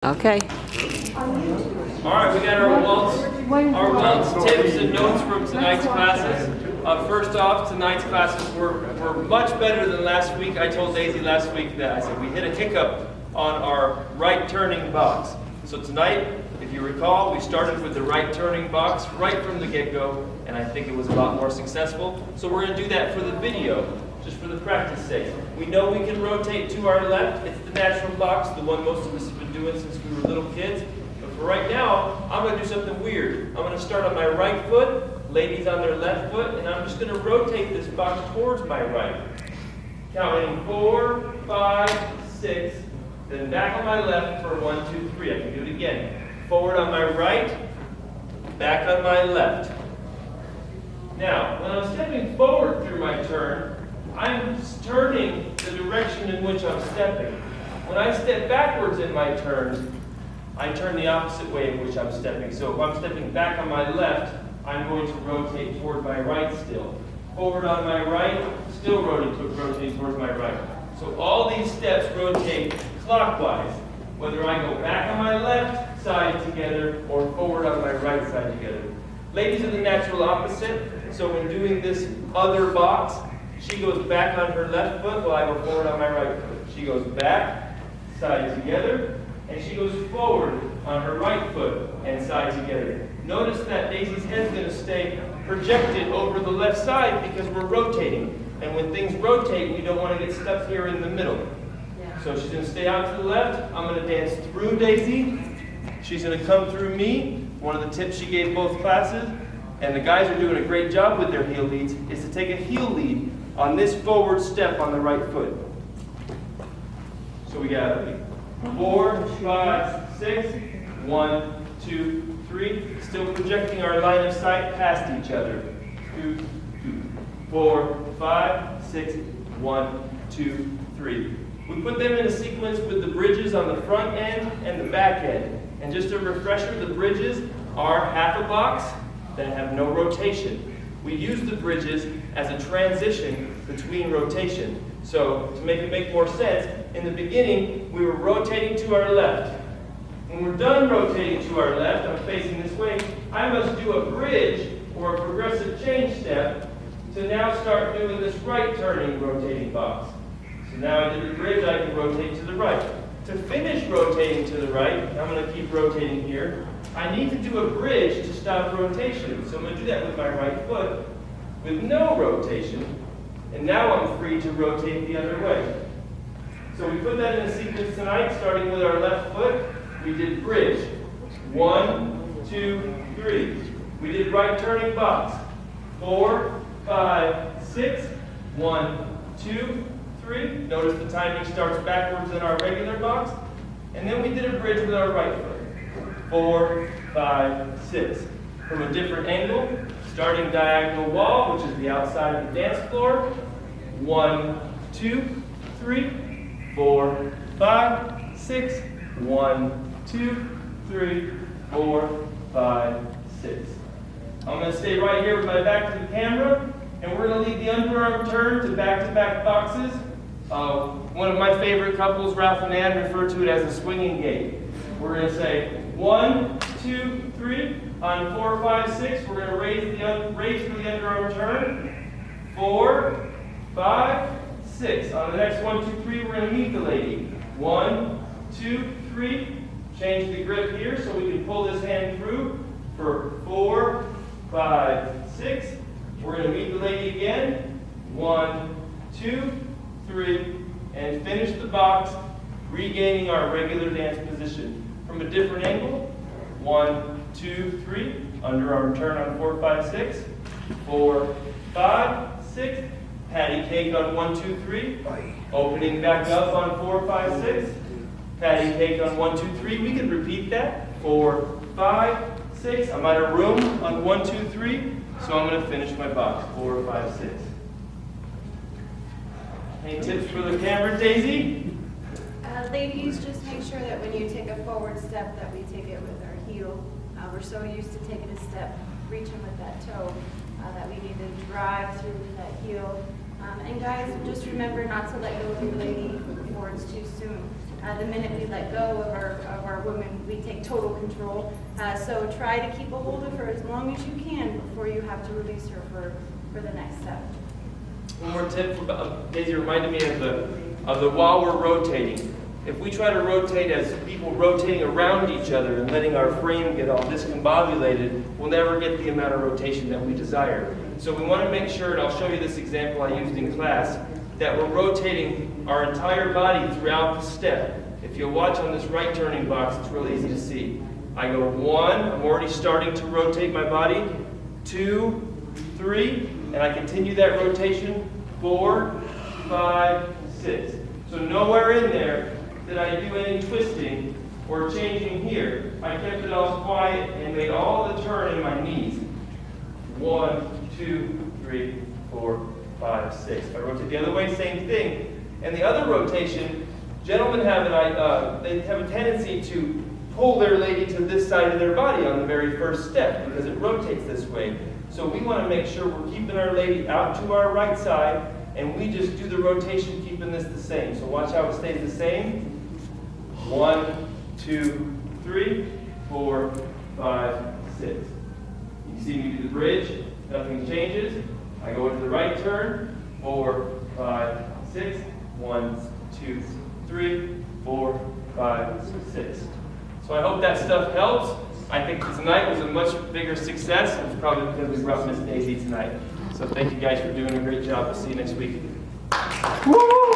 Okay. All right, we got our Waltz tips and notes from tonight's classes. First off, tonight's classes were much better than last week. I told Daisy last week that I said we hit a hiccup on our right turning box. So tonight, if you recall, we started with the right turning box right from the get-go, and I think it was a lot more successful. So we're going to do that for the video, just for the practice sake. We know we can rotate to our left. It's the natural box, the one most of us have been doing since we were little kids. But for right now, I'm going to do something weird. I'm going to start on my right foot, ladies on their left foot, and I'm just going to rotate this box towards my right. Counting 4, 5, 6, then back on my left for 1, 2, 3. I can do it again. Forward on my right, back on my left. Now, when I'm stepping forward through my turn, I'm turning the direction in which I'm stepping. When I step backwards in my turn, I turn the opposite way in which I'm stepping. So if I'm stepping back on my left, I'm going to rotate toward my right still. Forward on my right, still rotating towards my right. So all these steps rotate clockwise, whether I go back on my left side together or forward on my right side together. Ladies are the natural opposite, so when doing this other box, she goes back on her left foot while I go forward on my right foot. She goes back, side together, and she goes forward on her right foot and side together. Notice that Daisy's head's going to stay projected over the left side because we're rotating. And when things rotate, we don't want to get stuck here in the middle. So she's going to stay out to the left. I'm going to dance through Daisy. She's going to come through me. One of the tips she gave both classes, and the guys are doing a great job with their heel leads, is to take a heel lead on this forward step on the right foot. So we got 4, 5, 6, 1, 2, 3. Still projecting our line of sight past each other. 2, 2, 4, 5, 6, 1, 2, 3. We put them in a sequence with the bridges on the front end and the back end. And just a refresher, the bridges are half a box that have no rotation. We use the bridges as a transition between rotation. So to make it make more sense, in the beginning, we were rotating to our left. When we're done rotating to our left, I'm facing this way, I must do a bridge or a progressive change step to now start doing this right turning rotating box. So now I did the bridge, I can rotate to the right. To finish rotating to the right, I'm going to keep rotating here, I need to do a bridge to stop rotation. So I'm going to do that with my right foot with no rotation. And now I'm free to rotate the other way. So we put that in a sequence tonight, starting with our left foot. We did bridge. 1, 2, 3. We did right turning box. 4, 5, 6. 1, 2, 3. Notice the timing starts backwards in our regular box. And then we did a bridge with our right foot. 4, 5, 6. From a different angle, starting diagonal wall, which is the outside of the dance floor. 1, 2, 3, 4, 5, 6. 1, 2, 3, 4, 5, 6. I'm going to stay right here with my back to the camera, and we're going to lead the underarm turn to back-to-back boxes. One of my favorite couples, Ralph and Ann, refer to it as a swinging gait. We're going to say 1, 2, 3. On 4, 5, 6, we're going to raise for the underarm turn. 4, 5, 6. On the next 1, 2, 3, we're going to meet the lady. 1, 2, 3. Change the grip here so we can pull this hand through for 4, 5, 6. We're going to meet the lady again. 1, 2, 3. And finish the box, regaining our regular dance position. From a different angle. 1, 2, 3. Underarm turn on 4, 5, 6. 4, 5, 6. Patty cake on 1, 2, 3. Opening back up on 4, 5, 6. Patty cake on 1, 2, 3. We can repeat that. 4, 5, 6. I'm out of room on 1, 2, 3. So I'm going to finish my box. 4, 5, 6. Any tips for the camera, Daisy? Ladies, just make sure that when you take a forward step that we take it with our heel. We're so used to taking a step, reaching with that toe, that we need to drive through with that heel. And guys, just remember not to let go of your lady before it's too soon. The minute we let go of our woman, we take total control. So try to keep a hold of her as long as you can before you have to release her for the next step. One more tip, Daisy reminded me of the while we're rotating. If we try to rotate as people rotating around each other and letting our frame get all discombobulated, we'll never get the amount of rotation that we desire. So we want to make sure, and I'll show you this example I used in class, that we're rotating our entire body throughout the step. If you'll watch on this right turning box, it's real easy to see. I go 1, I'm already starting to rotate my body, 2, 3, and I continue that rotation, 4, 5, 6. So nowhere in there did I do any twisting or changing here. I kept it all quiet and made all the turn in my knees. 1, 2, 3, 4, 5, 6. If I rotate the other way, same thing. And the other rotation, gentlemen have they have a tendency to pull their lady to this side of their body on the very first step because it rotates this way. So we want to make sure we're keeping our lady out to our right side, and we just do the rotation keeping this the same. So watch how it stays the same. 1, 2, 3, 4, 5, 6. You see me do the bridge, nothing changes. I go into the right turn, 4, 5, 6. 1, 2, 3, 4, 5, 6. So I hope that stuff helps. I think tonight was a much bigger success. It was probably because we brought Miss Daisy tonight. So thank you guys for doing a great job. We'll see you next week. Woo!